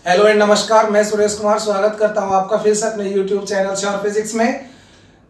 Hello and नमस्कार, मैं सुरेश कुमार स्वागत करता हूं आपका फिर से अपने यूट्यूब चैनल श्योर फिजिक्स में।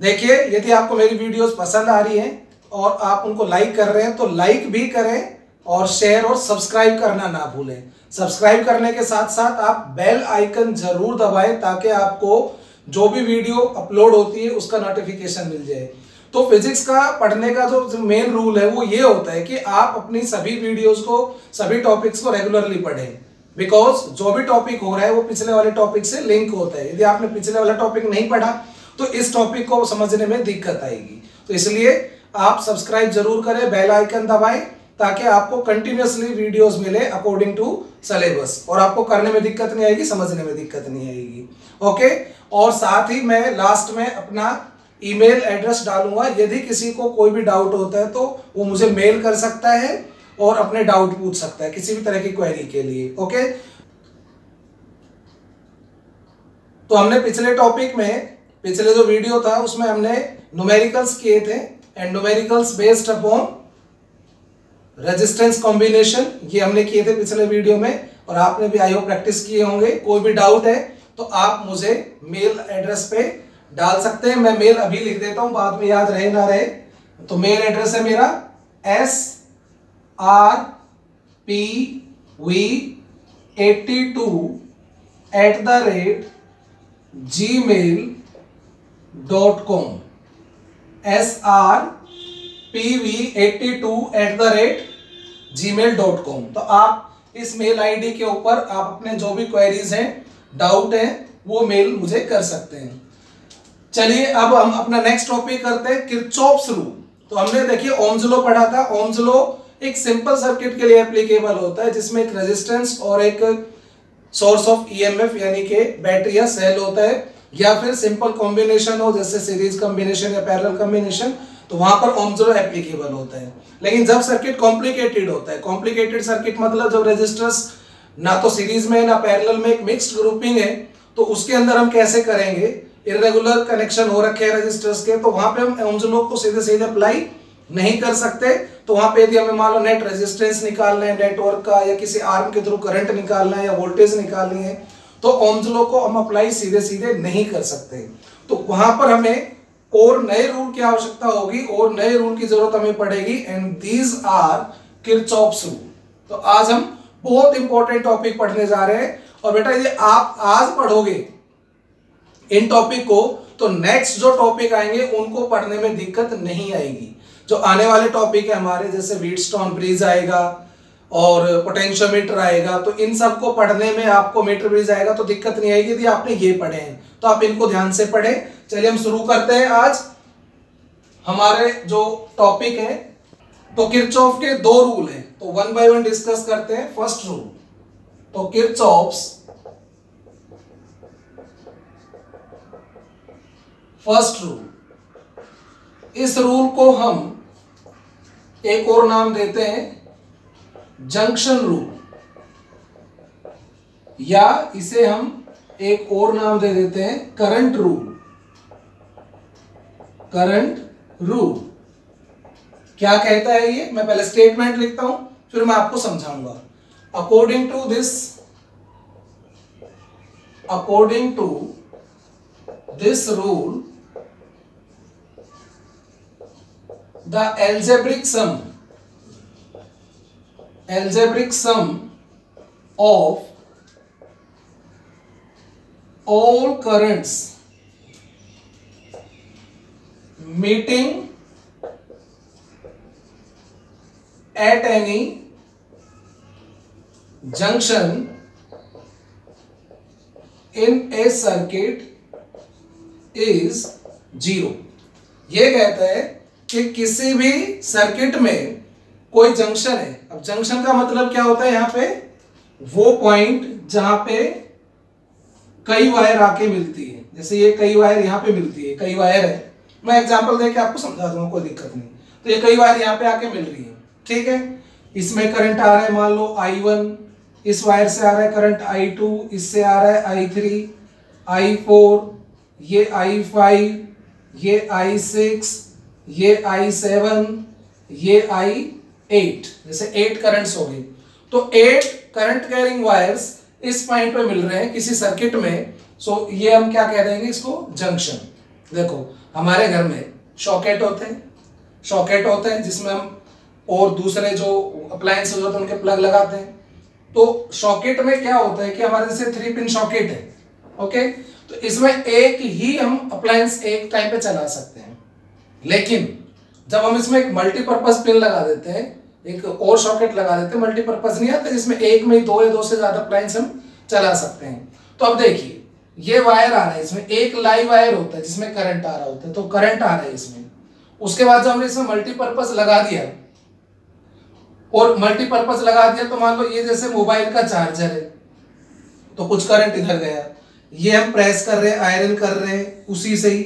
देखिए, यदि आपको मेरी वीडियोस पसंद आ रही हैं और आप उनको लाइक कर रहे हैं तो लाइक भी करें और शेयर और सब्सक्राइब करना ना भूलें। सब्सक्राइब करने के साथ साथ आप बेल आइकन जरूर दबाएं ताकि आपको जो भी वीडियो अपलोड होती है उसका नोटिफिकेशन मिल जाए। तो फिजिक्स का पढ़ने का जो मेन रूल है वो ये होता है कि आप अपनी सभी वीडियोस को, सभी टॉपिक्स को रेगुलरली पढ़ें, बिकॉज जो भी टॉपिक हो रहा है वो पिछले वाले टॉपिक से लिंक होता है। यदि आपने पिछले वाला टॉपिक नहीं पढ़ा तो इस टॉपिक को समझने में दिक्कत आएगी। तो इसलिए आप सब्सक्राइब जरूर करें, बेल आइकन दबाएं ताकि आपको कंटिन्यूअसली वीडियोस मिले अकॉर्डिंग टू सिलेबस और आपको करने में दिक्कत नहीं आएगी, समझने में दिक्कत नहीं आएगी। ओके, और साथ ही मैं लास्ट में अपना ईमेल एड्रेस डालूंगा। यदि किसी को कोई भी डाउट होता है तो वो मुझे मेल कर सकता है और अपने डाउट पूछ सकता है किसी भी तरह की क्वेरी के लिए। ओके, तो हमने पिछले टॉपिक में, पिछले जो वीडियो था उसमें हमने न्यूमेरिकल्स किए थे and numericals based upon resistance combination, ये हमने किए थे पिछले वीडियो में और आपने भी आई होप प्रैक्टिस किए होंगे। कोई भी डाउट है तो आप मुझे मेल एड्रेस पे डाल सकते हैं। मैं मेल अभी लिख देता हूं, बाद में याद रहे ना रहे। तो मेल एड्रेस है मेरा srpv82@gmail.com srpv82@gmail.com। तो आप इस मेल आईडी के ऊपर आप अपने जो भी क्वेरीज हैं, डाउट हैं, वो मेल मुझे कर सकते हैं। चलिए अब हम अपना नेक्स्ट टॉपिक करते हैं, किरचॉफ्स रूल। तो हमने देखिए ओम्स लॉ पढ़ा था। ओम्स लॉ एक सिंपल सर्किट के लिए एप्लीकेबल होता है जिसमें एक रेजिस्टेंस और एक सोर्स ऑफ ईएमएफ यानी कि बैटरी या सेल होता है, या फिर सिंपल कॉम्बिनेशन हो जैसे सीरीज कॉम्बिनेशन या पैरेलल कॉम्बिनेशन, तो वहां पर ओम्स लॉ एप्लीकेबल होता है। लेकिन जब सर्किट कॉम्प्लिकेटेड होता है, कॉम्प्लिकेटेड सर्किट मतलब जब रेजिस्टर्स ना तो सीरीज में ना पैरेलल में एक मिक्स्ड ग्रुपिंग है, तो उसके अंदर हम कैसे करेंगे, इरेगुलर कनेक्शन हो रखे हैं रेजिस्टर्स के, तो वहां पे हम ओम्स लॉ को सीधे सीधे अप्लाई नहीं कर सकते। तो वहां पे यदि हमें मान लो नेट रेजिस्टेंस निकालना है नेटवर्क का, या किसी आर्म के थ्रू करंट निकालना है या वोल्टेज निकालनी है, तो ओम्स लॉ को हम अप्लाई सीधे सीधे नहीं कर सकते। तो वहां पर हमें और नए रूल की आवश्यकता होगी और नए रूल की जरूरत हमें पड़ेगी, and these are Kirchhoff's rule. तो आज हम बहुत इंपॉर्टेंट टॉपिक पढ़ने जा रहे हैं, और बेटा ये आप आज पढ़ोगे इन टॉपिक को तो नेक्स्ट जो टॉपिक आएंगे उनको पढ़ने में दिक्कत नहीं आएगी। जो आने वाले टॉपिक है हमारे, जैसे व्हीटस्टोन ब्रिज आएगा और पोटेंशियोमीटर आएगा, तो इन सबको पढ़ने में आपको मीटर ब्रिज आएगा तो दिक्कत नहीं आएगी यदि आपने ये पढ़े हैं, तो आप इनको ध्यान से पढ़ें। चलिए हम शुरू करते हैं आज हमारे जो टॉपिक है। तो किरचॉफ के दो रूल हैं, तो वन बाय वन डिस्कस करते हैं। फर्स्ट रूल, तो किरचॉफ्स फर्स्ट रूल, इस रूल को हम एक और नाम देते हैं जंक्शन रूल, या इसे हम एक और नाम दे देते हैं करंट रूल। करंट रूल क्या कहता है ये, मैं पहले स्टेटमेंट लिखता हूं फिर मैं आपको समझाऊंगा। According to this rule, the algebraic sum of all currents meeting at any junction in a circuit is 0। ये कहता है कि किसी भी सर्किट में कोई जंक्शन है। अब जंक्शन का मतलब क्या होता है, यहां पे वो पॉइंट जहां पे कई वायर आके मिलती है, जैसे ये कई वायर यहां पे मिलती है, कई वायर है, मैं एग्जांपल देके आपको समझा दूंगा, कोई दिक्कत नहीं। तो ये कई वायर यहां पे आके मिल रही है, ठीक है। इसमें करंट आ रहा है, मान लो I1, इस वायर से आ रहा है करंट I2, इससे आ रहा है I3, I4, ये I5, ये I6, ये I7, ये I8, जैसे 8 करंट्स हो गए। तो 8 करंट कैरिंग वायर्स इस पॉइंट पे मिल रहे हैं किसी सर्किट में, सो ये हम क्या कह देंगे इसको, जंक्शन। देखो हमारे घर में सॉकेट होते हैं जिसमें हम और दूसरे जो अप्लायंस होते हैं उनके प्लग लगाते हैं। तो सॉकेट में क्या होता है कि हमारे जैसे 3 पिन सॉकेट है, ओके, तो इसमें एक ही हम अप्लायंस एक टाइम पे चला सकते हैं। लेकिन जब हम इसमें एक मल्टीपर्पज पिन लगा देते हैं, एक और सॉकेट लगा देते हैं, मल्टीपर्पज नहीं आता जिसमें एक में ही 2 या 2 से ज्यादा अप्लायंस हम चला सकते हैं। तो अब देखिए ये वायर आ रहा है, इसमें एक लाइव वायर होता है जिसमें करंट आ रहा होता है, तो करंट आ रहा है इसमें। उसके बाद जब हमने इसमें मल्टीपर्पज लगा दिया, और मल्टीपर्पज लगा दिया तो मान लो ये जैसे मोबाइल का चार्जर है, तो कुछ करंट इधर गया, ये हम प्रेस कर रहे हैं, आयरन कर रहे हैं, उसी से ही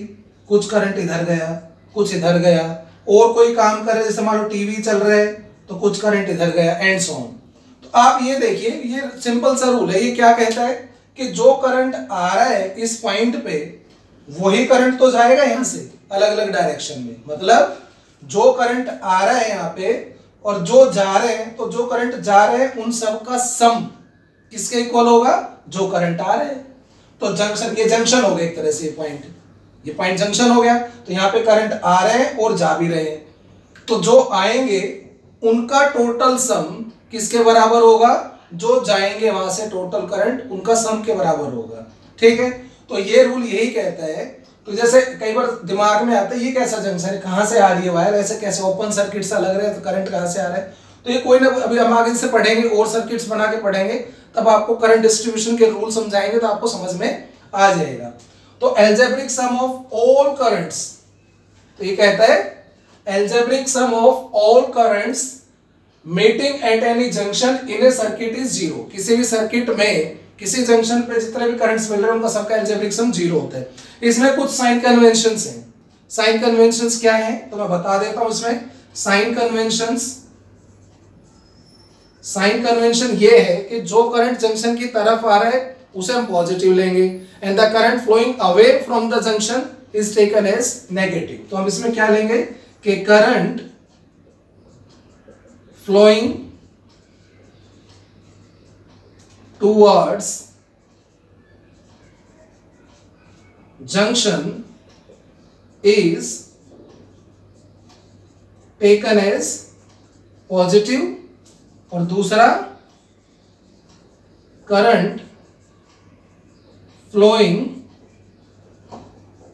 कुछ करंट इधर गया, कुछ इधर गया, और कोई काम कर रहे हैं जैसे मान लो टीवी चल रहा है तो कुछ करंट इधर गया, एंड सो ऑन। तो आप ये देखिए, ये सिंपल सा रूल है। ये क्या कहता है कि जो करंट आ रहा है इस पॉइंट पे, वही करंट तो जाएगा यहां से अलग अलग डायरेक्शन में। मतलब जो करंट आ रहा है यहाँ पे और जो जा रहे हैं, तो जो करंट जा रहे हैं उन सब का सम किसके इक्वल होगा, जो करंट आ रहे हैं। तो जंक्शन, ये जंक्शन हो गया एक तरह से, ये पॉइंट जंक्शन हो गया। तो यहाँ पे करंट आ रहे हैं और जा भी रहे हैं, तो जो आएंगे उनका टोटल सम किसके बराबर होगा, जो जाएंगे वहां से टोटल करंट उनका सम के बराबर होगा। ठीक है, तो ये रूल यही कहता है। तो जैसे कई बार दिमाग में आता है ये कैसा जंक्शन है, कहां से आ रही है वायर, ऐसे कैसे ओपन सर्किट सा लग रहा है, तो करंट कहां से आ रहा है। तो ये कोई ना, अभी हम आगे से पढ़ेंगे और सर्किट्स बना के पढ़ेंगे, तब आपको करंट डिस्ट्रीब्यूशन के रूल समझाएंगे तो आपको समझ में आ जाएगा। तो algebraic sum of all currents, तो ये कहता है algebraic sum of all currents meeting at any junction in a circuit is 0। किसी भी सर्किट में किसी जंक्शन पे जितने भी करंट्स मिल रहे हैं उनका सबका एल्जेब्रिक सम 0 होता है। इसमें कुछ साइन कन्वेंशंस हैं। साइन कन्वेंशंस क्या हैं तो मैं बता देता हूं। इसमें साइन कन्वेंशन ये है कि जो करंट जंक्शन की तरफ आ रहा है उसे हम पॉजिटिव लेंगे, and the current flowing away from the junction is taken as negative. तो हम इसमें क्या लेंगे कि current flowing towards junction is taken as positive, और दूसरा current flowing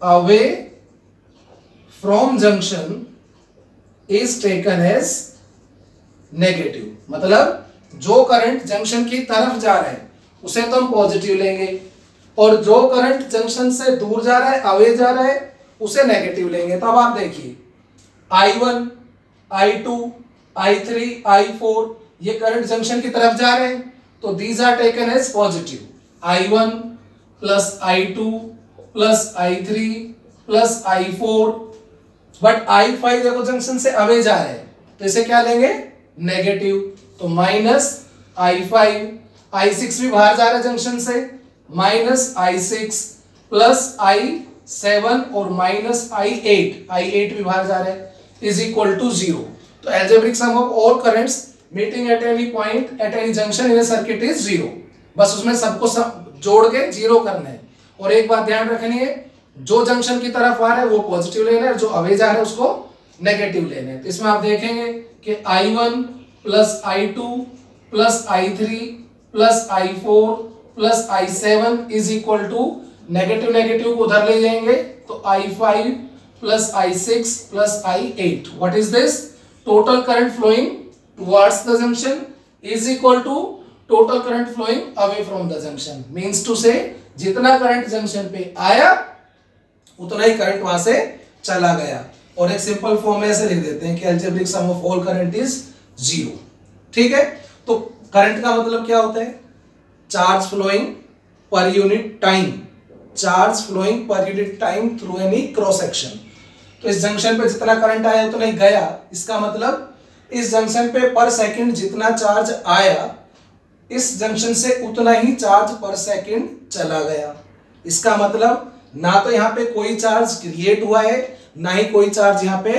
away from junction is taken as negative। मतलब जो करंट जंक्शन की तरफ जा रहा है उसे तो हम पॉजिटिव लेंगे, और जो करंट जंक्शन से दूर जा रहा है, अवे जा रहा है, उसे नेगेटिव लेंगे। तो अब आप देखिए I1, I2, I3, I4 ये करंट जंक्शन की तरफ जा रहे हैं, तो these are taken as positive. I1 plus I2 plus I3 plus I4, but I5 देखो जंक्शन से अवे जा रहे हैं, तो इसे क्या लेंगे, नेगेटिव। तो माइनस I5, I6 भी बाहर जा रहा है जंक्शन से, माइनस I6 प्लस I7 और माइनस I8 भी बाहर जा रहा है, इज इक्वल टू 0। तो algebraic sum of all currents meeting at any point at any junction in a circuit is 0। बस उसमें सबको जोड़ के 0 करना है। और एक बात ध्यान रखनी है, जो जंक्शन की तरफ आ रहा है वो पॉजिटिव लेना है, जो अवे जा रहा है उसको नेगेटिव लेना है। तो इसमें आप देखेंगे कि I1 plus I2 plus I3 plus I4 plus I7 is equal to negative, negative को उधर ले जाएंगे तो I5 plus I6 plus I8। What is this, total current flowing towards the junction is equal to total current flowing away from the junction. Means टू से जितना current junction पे आया उतना ही करंट वहां से चला गया। और एक सिंपल फॉर्म में ऐसे लिख देते हैं कि algebraic sum of all current is 0। ठीक है, तो करंट का मतलब क्या होता है, charge flowing per unit time, charge flowing per unit time through any cross section. तो इस जंक्शन पे जितना करंट आया उतना ही गया, इसका मतलब इस जंक्शन पे पर सेकंड जितना चार्ज आया इस जंक्शन से उतना ही चार्ज पर सेकंड चला गया। इसका मतलब ना तो यहाँ पे कोई चार्ज क्रिएट हुआ है, ना ही कोई चार्ज यहाँ पे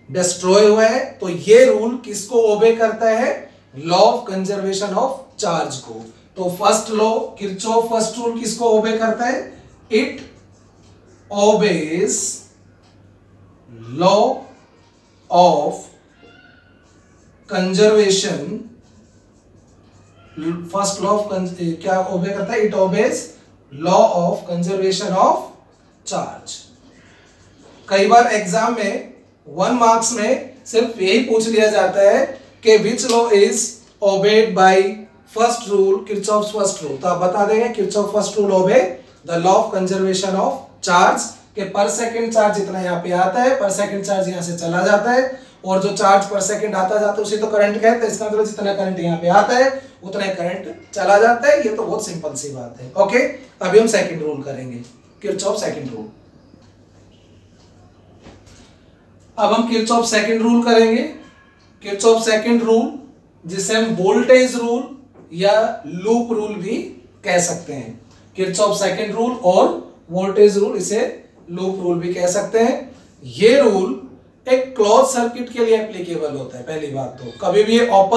डिस्ट्रॉय हुआ है। तो ये रूल किसको ओबे करता है, law of conservation of charge को। तो first law Kirchhoff first rule किसको ओबे करता है? It obeys law of conservation. First law of क्या ओबे करता है? It obeys law of conservation of charge. कई बार एग्जाम में 1 मार्क्स में सिर्फ यही पूछ लिया जाता है कि which law is obeyed by first rule, Kirchhoff's first rule. तो आप बता देंगे Kirchhoff first rule obey the law of conservation of charge के पर सेकंड चार्ज जितना यहाँ पे आता है, पर सेकंड चार्ज यहाँ से चला जाता है, और जो चार्ज पर सेकंड आता जाता है उसे तो करंट कहते हैं। इसका मतलब जितना करंट यहाँ पे आता है उतना ही करंट चला जाता है। ये तो बहुत सिंपल सी बात है। ओके, अभी हम सेकंड रूल करेंगे, किरचॉफ सेकंड रूल। अब हम किरचॉफ सेकंड रूल करेंगे। किरचॉफ सेकंड रूल जिसे हम वोल्टेज रूल या लूप रूल भी कह सकते हैं। किरचॉफ सेकंड रूल और वोल्टेज रूल, इसे लूप रूल भी कह सकते हैं। ये रूल एक क्लोज सर्किट के लिए एप्लीकेबल होता है। पहली बात तो कभी भी ये ओपन